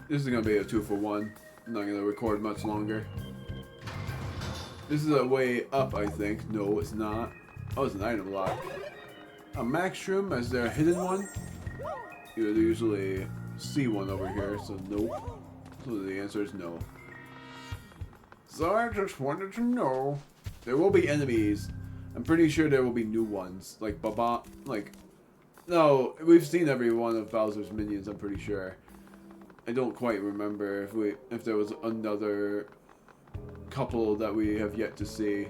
This is gonna be a 2-for-1. I'm not gonna record much longer. This is a way up, I think. No, it's not. Oh, it's an item block. A max room? Is there a hidden one? You would usually see one over here, so nope. So the answer is no. So I just wanted to know. There will be enemies. I'm pretty sure there will be new ones. Like Baba, like... No, we've seen every one of Bowser's minions, I'm pretty sure. I don't quite remember if there was another couple that we have yet to see.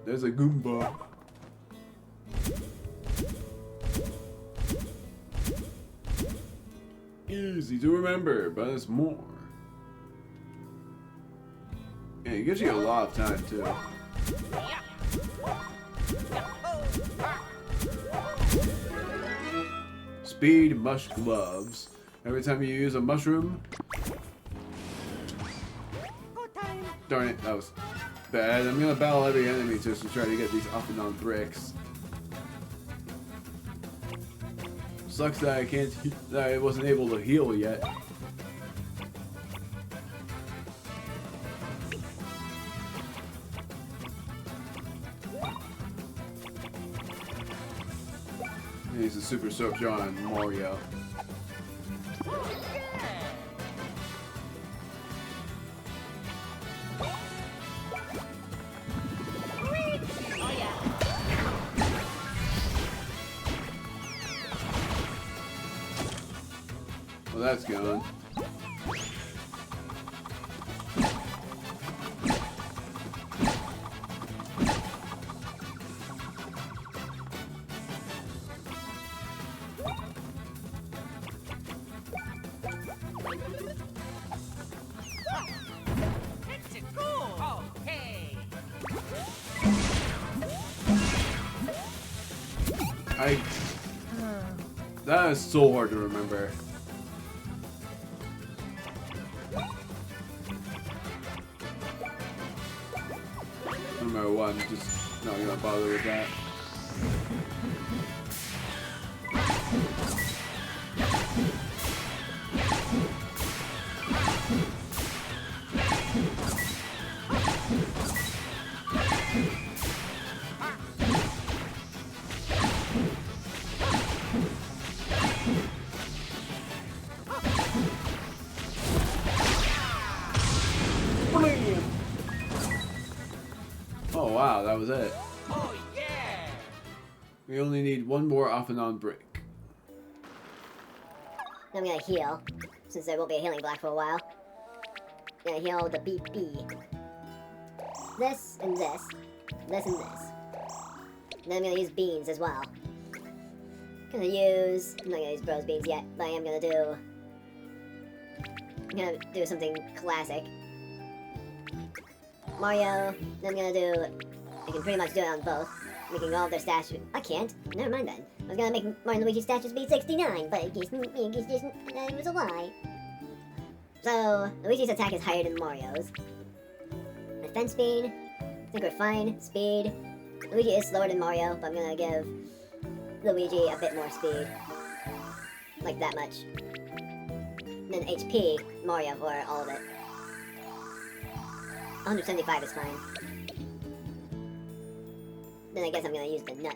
There's a Goomba. Easy to remember, but it's more. Yeah, it gives you a lot of time too. Speed mush gloves. Every time you use a mushroom. Darn it, that was bad. I'm gonna battle every enemy just to try to get these up and on bricks. Sucks that I wasn't able to heal yet. He's a super soldier on Mario. Well, that's gone. That is so hard to remember. No matter what, I'm just not gonna bother with that. Oh wow, that was it. Oh yeah! We only need one more off and on break. I'm gonna heal, since there won't be a healing block for a while. I'm gonna heal the BP. This and this. This and this. And then I'm gonna use beans as well. I'm not gonna use Bros beans yet, but I am gonna do... I'm gonna do something classic. Mario, then I'm gonna do... I can pretty much do it on both. Making all of their stats... I can't. Never mind then. I was gonna make Mario and Luigi's stats speed 69, but it was a lie. So, Luigi's attack is higher than Mario's. Defense speed, I think we're fine. Speed, Luigi is slower than Mario, but I'm gonna give Luigi a bit more speed. Like that much. And then HP, Mario for all of it. 175 is fine. Then I guess I'm gonna use the nut.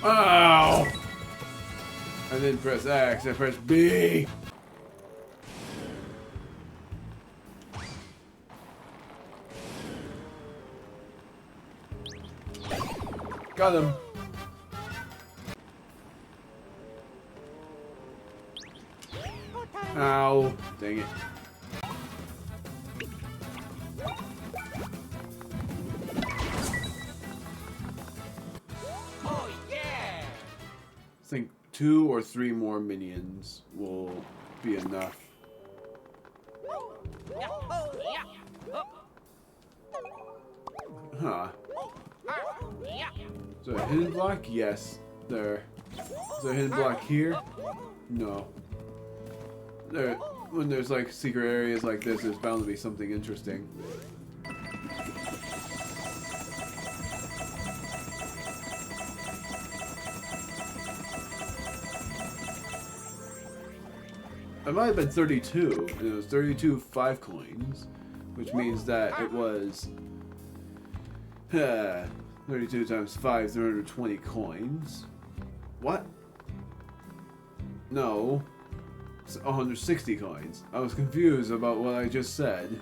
Ow! I didn't press X, I pressed B! Got him! Ow! Dang it. I think 2 or 3 more minions will be enough. Huh. Is there a hidden block? Yes. There. Is there a hidden block here? No. There. When there's like secret areas like this, there's bound to be something interesting. It might have been 32, and it was 32 5 coins, which means that it was 32 times 5, 320 coins. What? No. It's 160 coins. I was confused about what I just said.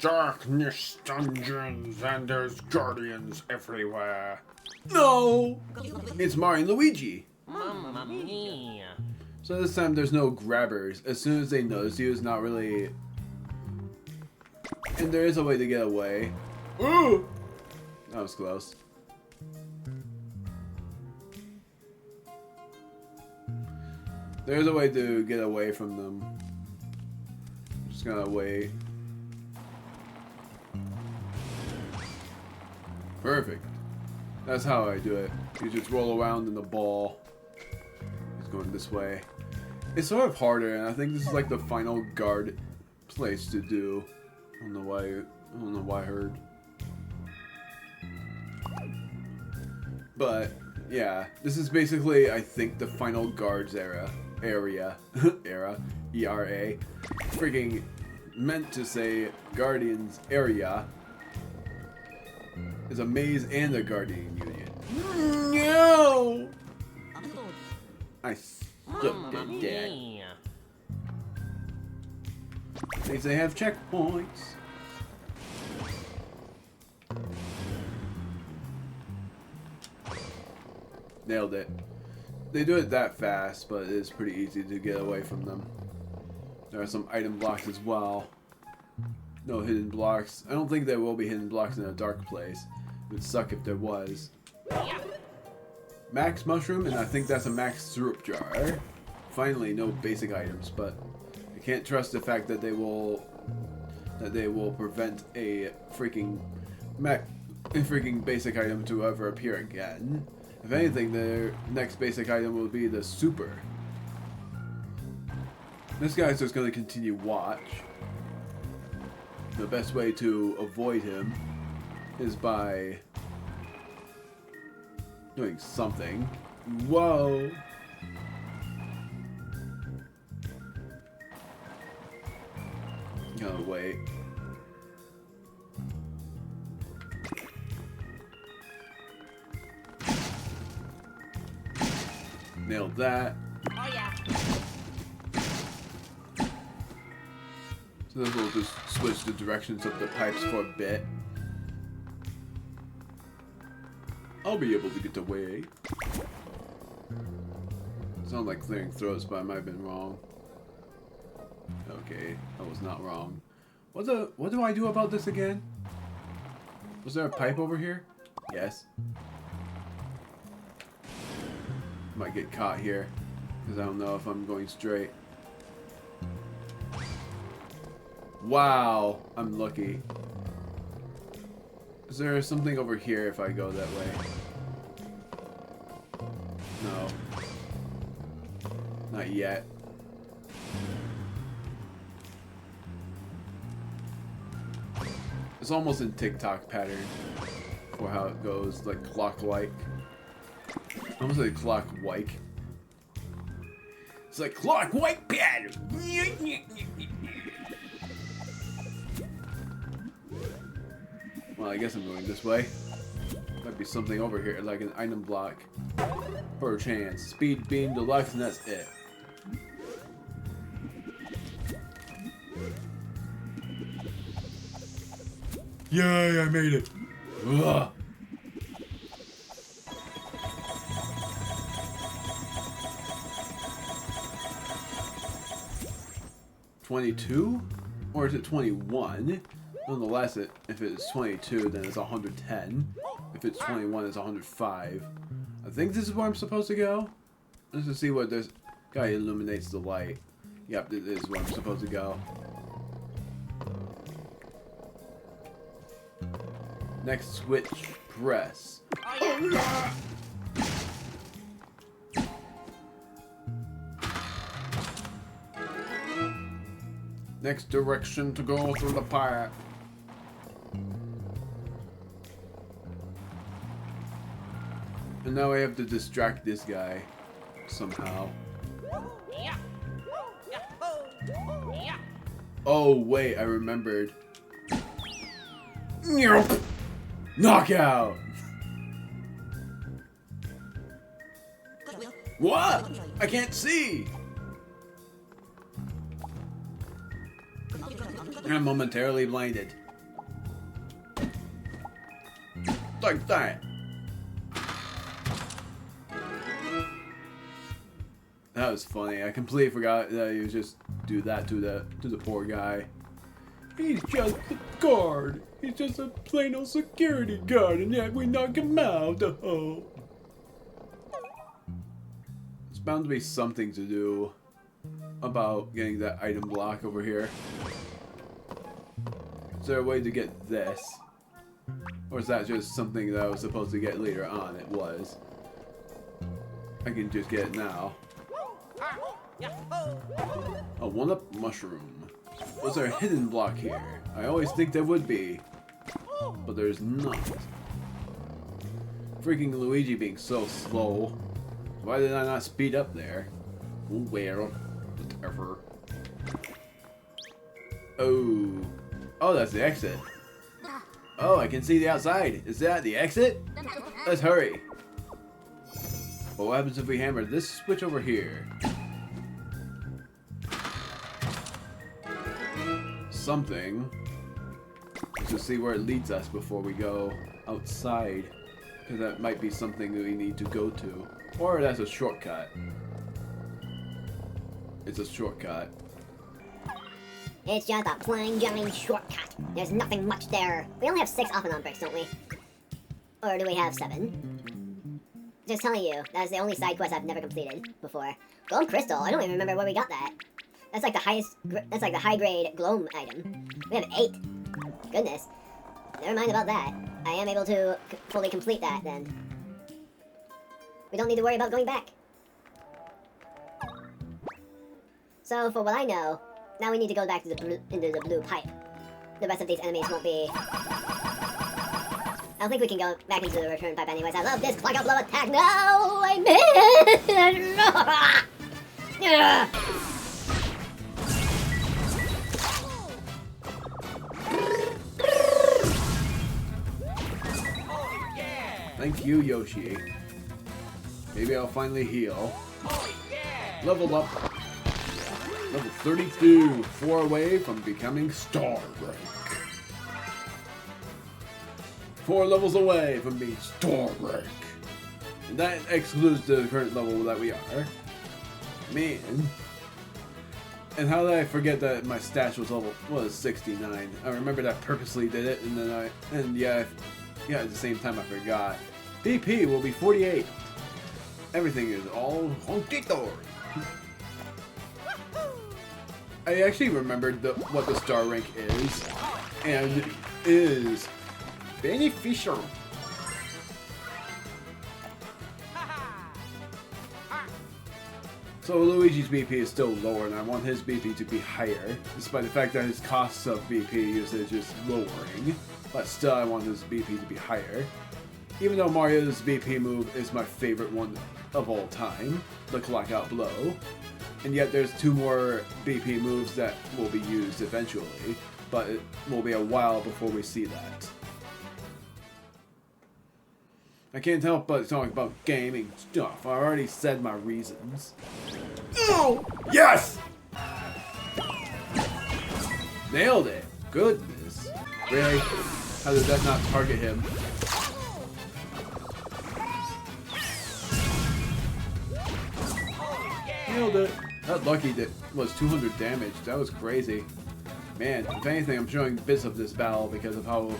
Darkness dungeons and there's guardians everywhere. No! It's Mario and Luigi. Mamma mia. So this time there's no grabbers. As soon as they notice you, it's not really... And there is a way to get away. Ooh! That was close. There's a way to get away from them. Just gotta wait. Perfect. That's how I do it. You just roll around in the ball. He's going this way. It's sort of harder, and I think this is like the final guard place to do. I don't know why I heard. But yeah, this is basically, I think, the final guards area, ERA. Freaking meant to say Guardians area. Is a maze and a guardian union. No! I sucked at that. At least they have checkpoints. Nailed it. They do it that fast, but it is pretty easy to get away from them. There are some item blocks as well. No hidden blocks. I don't think there will be hidden blocks in a dark place. It would suck if there was. Max mushroom, and I think that's a max syrup jar. Finally, no basic items, but I can't trust the fact that they will prevent a freaking basic item to ever appear again. If anything, their next basic item will be the super. This guy's just going to continue watch. The best way to avoid him is by doing something. Whoa! Gotta wait. Nailed that. Oh yeah. So this will just switch the directions of the pipes for a bit. I'll be able to get away. Sounds like clearing throats, but I might have been wrong. Okay, I was not wrong. What do I do about this again? Was there a pipe over here? Yes. Might get caught here, because I don't know if I'm going straight. Wow, I'm lucky. Is there something over here if I go that way? No. Not yet. It's almost in TikTok pattern for how it goes, like clock-like. Almost like clock-like. It's like clock-like pattern. Well, I guess I'm going this way. Might be something over here, like an item block. For a chance. Speed beam deluxe, and that's it. Yay, I made it! Ugh. $22? Or is it 21? Nonetheless, if it's 22, then it's 110. If it's 21, it's 105. I think this is where I'm supposed to go. Let's just see what this guy illuminates the light. Yep, this is where I'm supposed to go. Next switch, press. Oh yeah. Next direction to go through the pipe. And now I have to distract this guy somehow. Yeah. Yeah. Oh wait, I remembered. Knockout! What? I can't see! I'm momentarily blinded. Like that. That was funny. I completely forgot that you just do that to the poor guy. He's just a guard. He's just a plain old security guard, and yet we knock him out. Oh. There's bound to be something to do about getting that item block over here. Is there a way to get this? Or is that just something that I was supposed to get later on? It was. I can just get it now. A one-up mushroom. Was there a hidden block here? I always think there would be. But there's not. Freaking Luigi being so slow. Why did I not speed up there? Oh, well, whatever. Oh. Oh, that's the exit. Oh, I can see the outside. Is that the exit? Let's hurry. But what happens if we hammer this switch over here? Something. Let's see where it leads us before we go outside. Because that might be something that we need to go to. Or that's a shortcut. It's a shortcut. It's just a plain giant shortcut. There's nothing much there. We only have 6 off and on bricks, don't we? Or do we have 7? Just telling you, that's the only side quest I've never completed before. Gloam crystal. I don't even remember where we got that. That's like the highest. That's like the high grade gloam item. We have 8. Goodness. Never mind about that. I am able to fully complete that then. We don't need to worry about going back. So for what I know, now we need to go back to into the blue pipe. The rest of these enemies won't be. I don't think we can go back into the return pipe anyways. I love this clock out blow attack. No, I missed. Thank you, Yoshi. Maybe I'll finally heal. Leveled up. Level 32. 4 away from becoming star rank. 4 levels away from being star rank. And that excludes the current level that we are. Man. And how did I forget that my stash was 69? I remembered I purposely did it, and then yeah, at the same time I forgot. BP will be 48. Everything is all honky-dory. I actually remembered what the star rank is, and it is beneficial. So Luigi's BP is still lower, and I want his BP to be higher, despite the fact that his costs of BP usage is lowering. But still, I want his BP to be higher. Even though Mario's BP move is my favorite one of all time, the clock out blow. And yet there's 2 more BP moves that will be used eventually, but it will be a while before we see that. I can't help but talk about gaming stuff. I already said my reasons. Oh! Yes! Nailed it. Goodness. Really? How did that not target him? Nailed it. That lucky that was 200 damage. That was crazy. Man, if anything, I'm showing bits of this battle because of how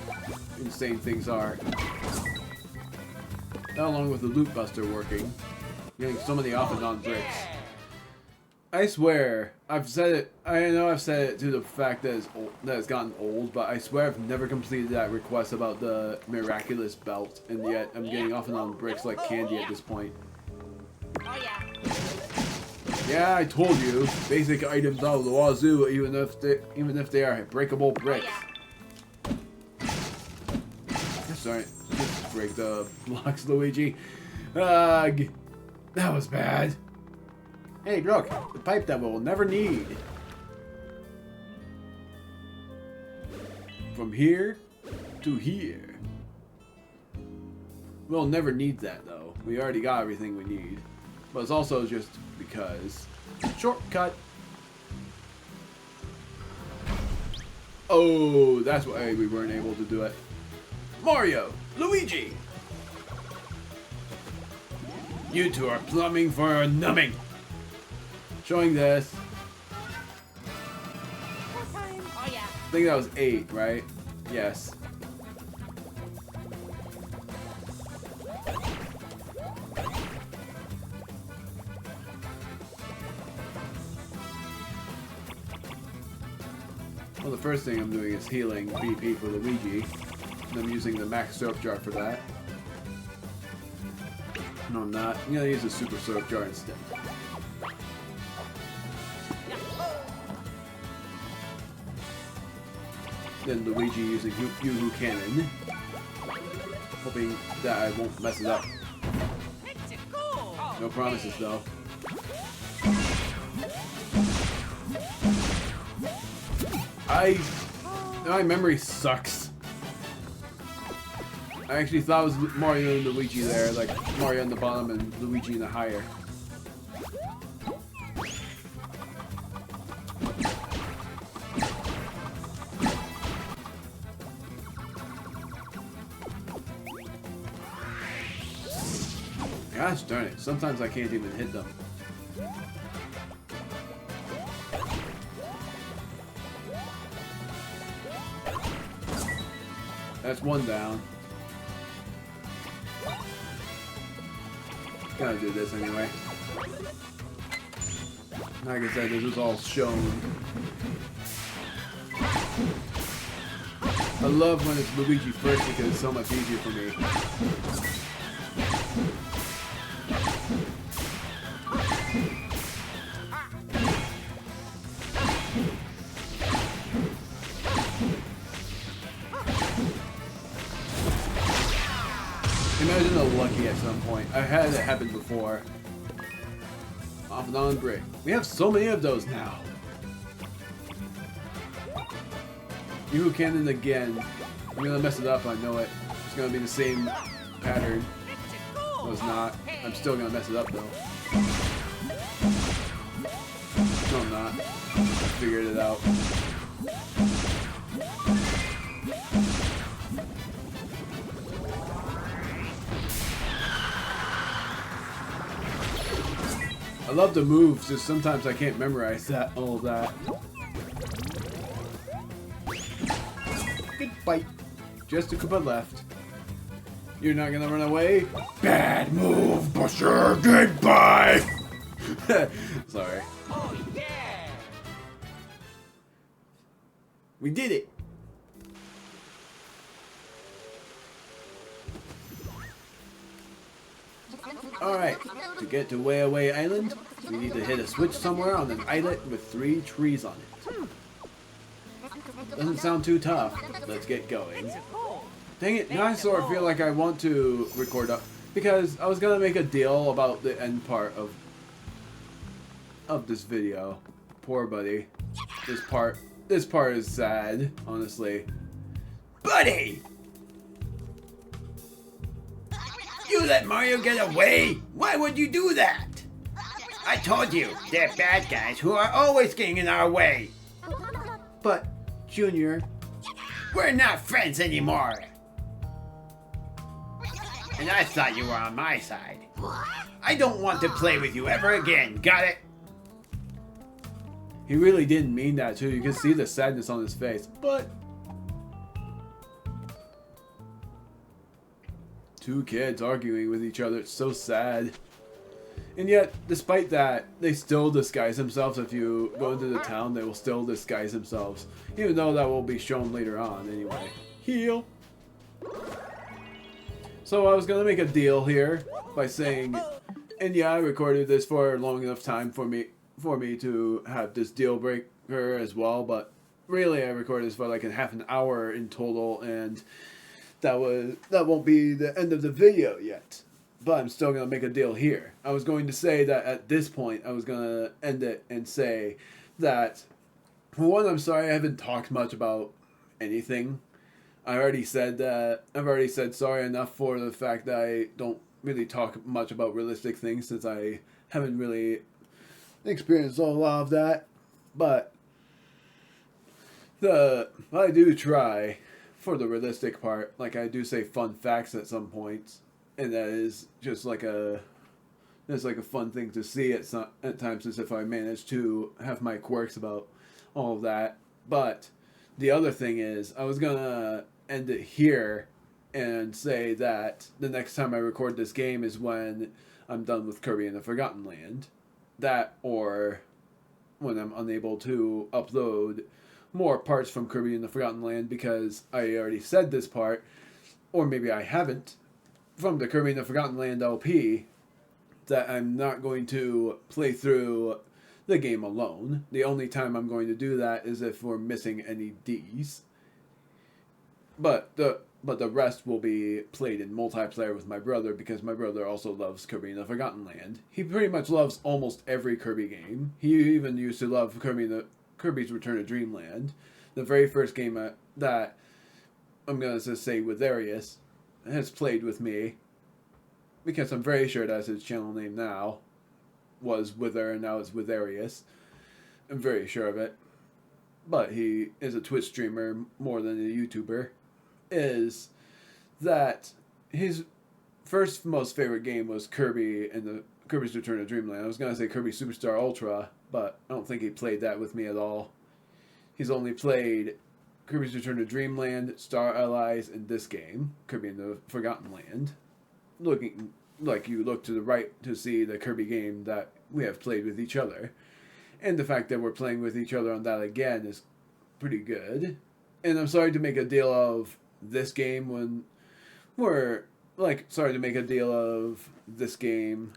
insane things are. That along with the loot buster working. Getting so many off and on bricks. I swear, I've said it. I know I've said it to the fact that it's gotten old, but I swear I've never completed that request about the miraculous belt, and yet I'm getting off and on bricks like candy at this point. Oh yeah. Yeah, I told you, basic items out of the wazoo, even if they are breakable bricks. Sorry, just break the blocks, Luigi. Ugh, that was bad. Hey, look, the pipe that we'll never need. From here to here. We'll never need that, though. We already got everything we need. But it's also just because. Shortcut. Oh, that's why we weren't able to do it. Mario, Luigi. You two are plumbing for a numbing. Showing this. Oh yeah. I think that was 8, right? Yes. Well, the first thing I'm doing is healing BP for Luigi. And I'm using the max syrup jar for that. No, I'm not. I'm gonna use the super syrup jar instead. Then Luigi using Yoo-Hoo Cannon. Hoping that I won't mess it up. No promises though. My memory sucks. I actually thought it was Mario and Luigi there, like Mario on the bottom and Luigi in the higher. Gosh darn it, sometimes I can't even hit them. That's one down. Gotta do this anyway. Like I said, this was all shown. I love when it's Luigi first because it's so much easier for me. Imagine a lucky at some point. I've had it happen before. Off and on brick. We have so many of those now. Yoo-Hoo Cannon again. I'm gonna mess it up, I know it. It's gonna be the same pattern. No, it's not. I'm still gonna mess it up though. No, I'm not. I figured it out. I love the moves, just sometimes I can't memorize all of that. Good bite. Just a Koopa left. You're not gonna run away? Bad move, Busher! Goodbye! Sorry. Oh yeah. We did it! Alright, to get to Way Away Island, we need to hit a switch somewhere on an islet with 3 trees on it. Doesn't sound too tough. Let's get going. Dang it, now I sort of feel like I want to record up, because I was gonna make a deal about the end part of this video. Poor buddy. This part is sad, honestly. Buddy! You let Mario get away? Why would you do that? I told you, they're bad guys who are always getting in our way. But, Junior, we're not friends anymore. And I thought you were on my side. I don't want to play with you ever again, got it? He really didn't mean that too. You can see the sadness on his face. But 2 kids arguing with each other. It's so sad. And yet, despite that, they still disguise themselves. If you go into the town, they will still disguise themselves. Even though that will be shown later on anyway. Heal! So I was going to make a deal here by saying, and yeah, I recorded this for a long enough time for me to have this deal breaker as well, but really I recorded this for like a half an hour in total, and that won't be the end of the video yet. But I'm still going to make a deal here. I was going to say that at this point, I was going to end it and say that, for one, I'm sorry I haven't talked much about anything. I've already said sorry enough for the fact that I don't really talk much about realistic things, since I haven't really experienced a lot of that. But I do try for the realistic part. Like, I do say fun facts at some points. And that is just like a fun thing to see at times, as if I manage to have my quirks about all of that. But the other thing is, I was gonna end it here and say that the next time I record this game is when I'm done with Kirby and the Forgotten Land. That, or when I'm unable to upload more parts from Kirby and the Forgotten Land, because I already said this part, or maybe I haven't, from the Kirby and the Forgotten Land LP, that I'm not going to play through the game alone. The only time I'm going to do that is if we're missing any Ds. But the rest will be played in multiplayer with my brother, because my brother also loves Kirby and the Forgotten Land. He pretty much loves almost every Kirby game. He even used to love Kirby's Return to Dreamland. The very first game that I'm going to say Witherius has played with me, because I'm very sure that's his channel name now, was Wither and now it's Witherius. I'm very sure of it. But he is a Twitch streamer more than a YouTuber. Is that his first most favorite game was Kirby and the Kirby's Return to Dreamland. I was going to say Kirby Superstar Ultra, but I don't think he played that with me at all. He's only played Kirby's Return to Dreamland, Star Allies, and this game, Kirby and the Forgotten Land. Looking like you look to the right to see the Kirby game that we have played with each other. And the fact that we're playing with each other on that again is pretty good. And I'm sorry to make a deal of this game when sorry to make a deal of this game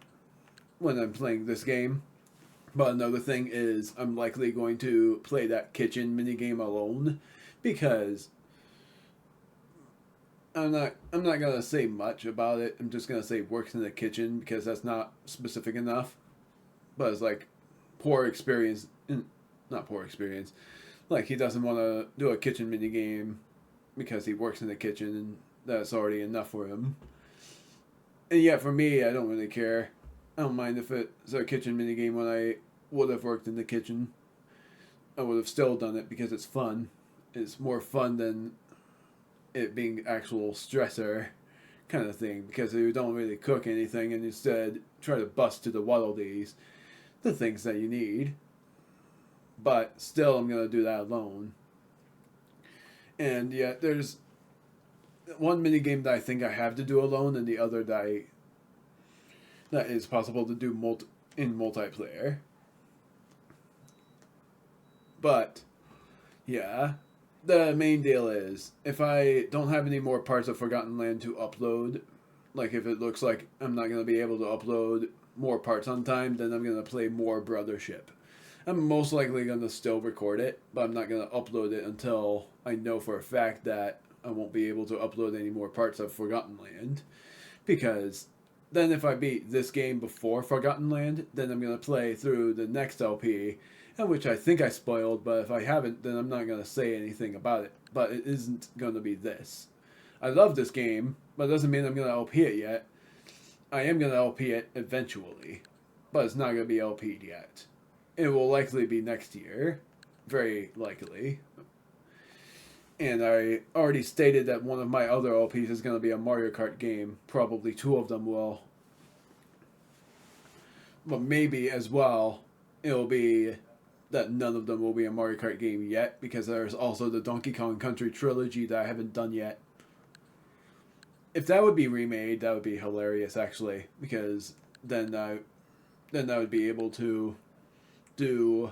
when I'm playing this game. But another thing is, I'm likely going to play that kitchen minigame alone, because I'm not gonna say much about it. I'm just gonna say works in the kitchen, because that's not specific enough. But it's like not poor experience. Like, he doesn't want to do a kitchen minigame because he works in the kitchen, and that's already enough for him. And yet for me, I don't really care. I don't mind if it's a kitchen minigame when I would have worked in the kitchen. I would have still done it because it's fun. It's more fun than it being actual stressor kind of thing, because you don't really cook anything and instead try to bust to the waddle-dees, the things that you need. But still, I'm going to do that alone. And yet, there's one minigame that I think I have to do alone, and the other that is possible to do in multiplayer. But, yeah, the main deal is, if I don't have any more parts of Forgotten Land to upload, like if it looks like I'm not going to be able to upload more parts on time, then I'm going to play more Brothership. I'm most likely going to still record it, but I'm not going to upload it until I know for a fact that I won't be able to upload any more parts of Forgotten Land. Because then if I beat this game before Forgotten Land, then I'm going to play through the next LP, which I think I spoiled, but if I haven't, then I'm not going to say anything about it. But it isn't going to be this. I love this game, but it doesn't mean I'm going to LP it yet. I am going to LP it eventually, but it's not going to be LP'd yet. It will likely be next year, very likely. And I already stated that one of my other LPs is going to be a Mario Kart game. Probably two of them will. But maybe as well, it'll be that none of them will be a Mario Kart game yet, because there's also the Donkey Kong Country trilogy that I haven't done yet. If that would be remade, that would be hilarious, actually, because then then I would be able to do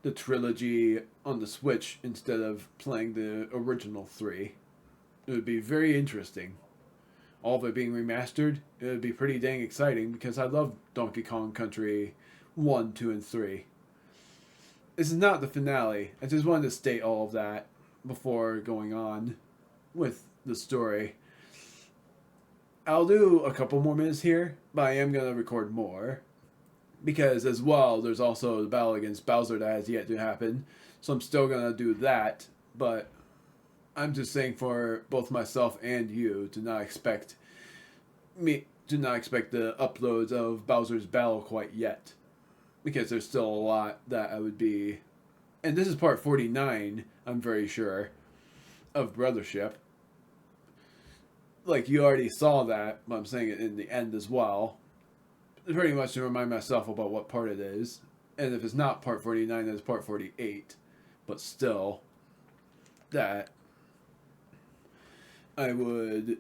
the trilogy on the Switch instead of playing the original 3. It would be very interesting. All of it being remastered, it would be pretty dang exciting because I love Donkey Kong Country 1, 2, and 3. This is not the finale. I just wanted to state all of that before going on with the story. I'll do a couple more minutes here, but I am going to record more. Because as well, there's also the battle against Bowser that has yet to happen. So I'm still going to do that, but I'm just saying for both myself and you to not expect the uploads of Bowser's Battle quite yet. Because there's still a lot that I would be... And this is part 49, I'm very sure, of Brothership. Like, you already saw that, but I'm saying it in the end as well. Pretty much to remind myself about what part it is. And if it's not part 49, then it's part 48. But still, that I would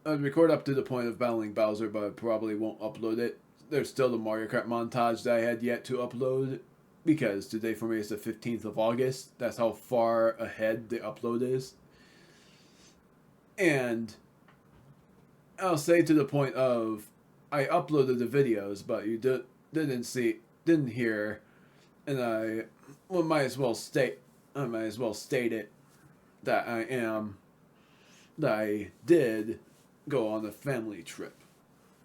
record up to the point of battling Bowser, but I probably won't upload it. There's still the Mario Kart montage that I had yet to upload, because today for me is the 15th of August. That's how far ahead the upload is. And I'll say to the point of, I uploaded the videos, but you didn't hear, and I might as well state it that I did go on a family trip.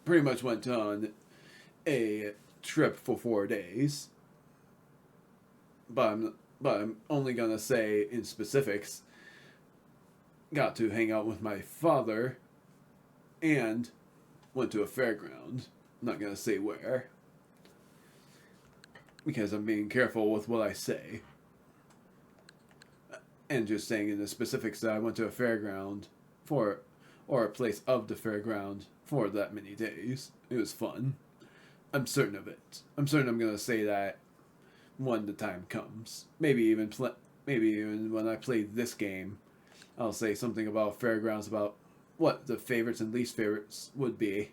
Pretty much went on a trip for 4 days. But I'm only gonna say in specifics. Got to hang out with my father and went to a fairground. I'm not gonna say where, because I'm being careful with what I say. And just saying in the specifics that I went to a fairground or a place of the fairground for that many days. It was fun. I'm certain of it. I'm certain I'm gonna say that when the time comes. Maybe even when I play this game, I'll say something about fairgrounds, about what the favorites and least favorites would be.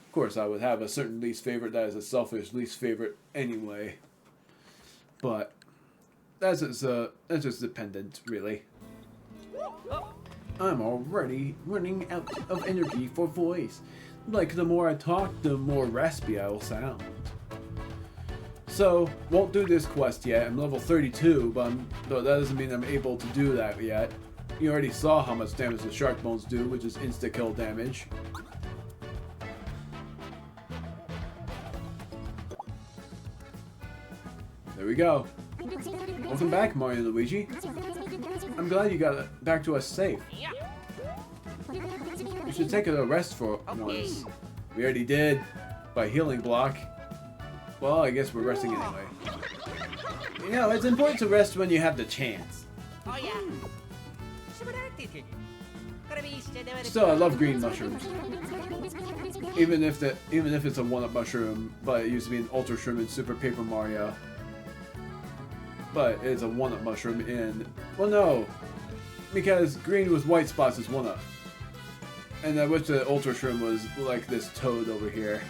Of course, I would have a certain least favorite that is a selfish least favorite anyway. But that's just dependent, really. I'm already running out of energy for voice. Like, the more I talk, the more raspy I will sound. So, won't do this quest yet. I'm level 32, but that doesn't mean I'm able to do that yet. You already saw how much damage the shark bones do, which is insta-kill damage. There we go. Welcome back, Mario and Luigi. I'm glad you got back to us safe. You should take a rest for once. We already did, by healing block. Well, I guess we're resting anyway. You know, it's important to rest when you have the chance. Oh yeah. Still, I love green mushrooms. Even if it's a one-up mushroom, but it used to be an Ultra Shroom in Super Paper Mario. But it's a one-up mushroom in... Well, no. Because green with white spots is one-up. And I wish the Ultra Shroom was like this toad over here.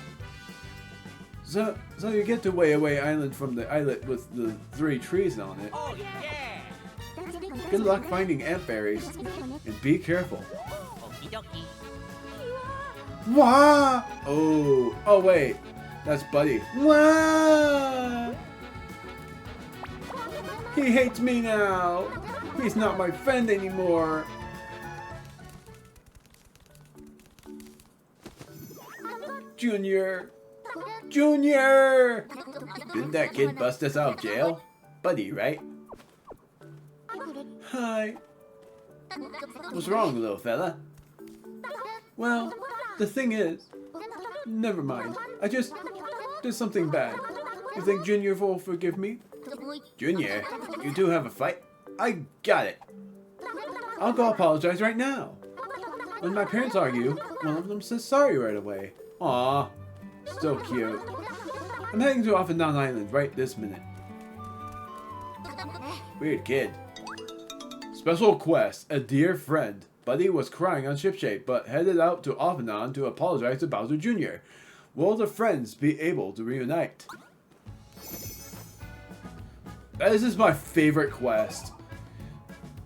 So you get to Way Away Island from the islet with the 3 trees on it. Oh yeah. Good luck finding ant berries. And be careful. Okie dokie. Wah! Oh wait. That's Buddy. Wah! He hates me now. He's not my friend anymore. Junior! Junior! Didn't that kid bust us out of jail? Buddy, right? Hi. What's wrong, little fella? Well, the thing is... Never mind. I just did something bad. You think Junior will forgive me? Junior, you two have a fight? I got it. I'll go apologize right now. When my parents argue, one of them says sorry right away. Aw, still cute. I'm heading to off and down island right this minute. Weird kid. Special quest, a dear friend, Buddy was crying on shipshape, but headed out to Offenon to apologize to Bowser Jr. Will the friends be able to reunite? This is my favorite quest.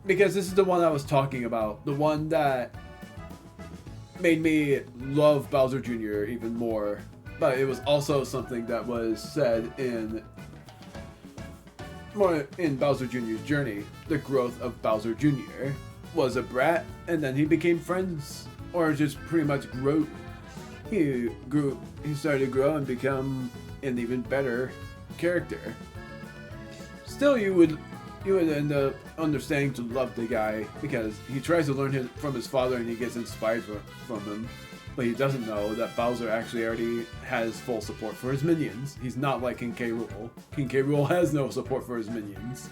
Because this is the one I was talking about. The one that made me love Bowser Jr. even more. But it was also something that was said in Bowser Jr.'s journey. The growth of Bowser Jr. was a brat, and then he became friends. Or just pretty much grew. He started to grow and become an even better character. Still, you would end up understanding to love the guy because he tries to learn from his father and he gets inspired from him. But he doesn't know that Bowser actually already has full support for his minions. He's not like King K. Rool. King K. Rool has no support for his minions.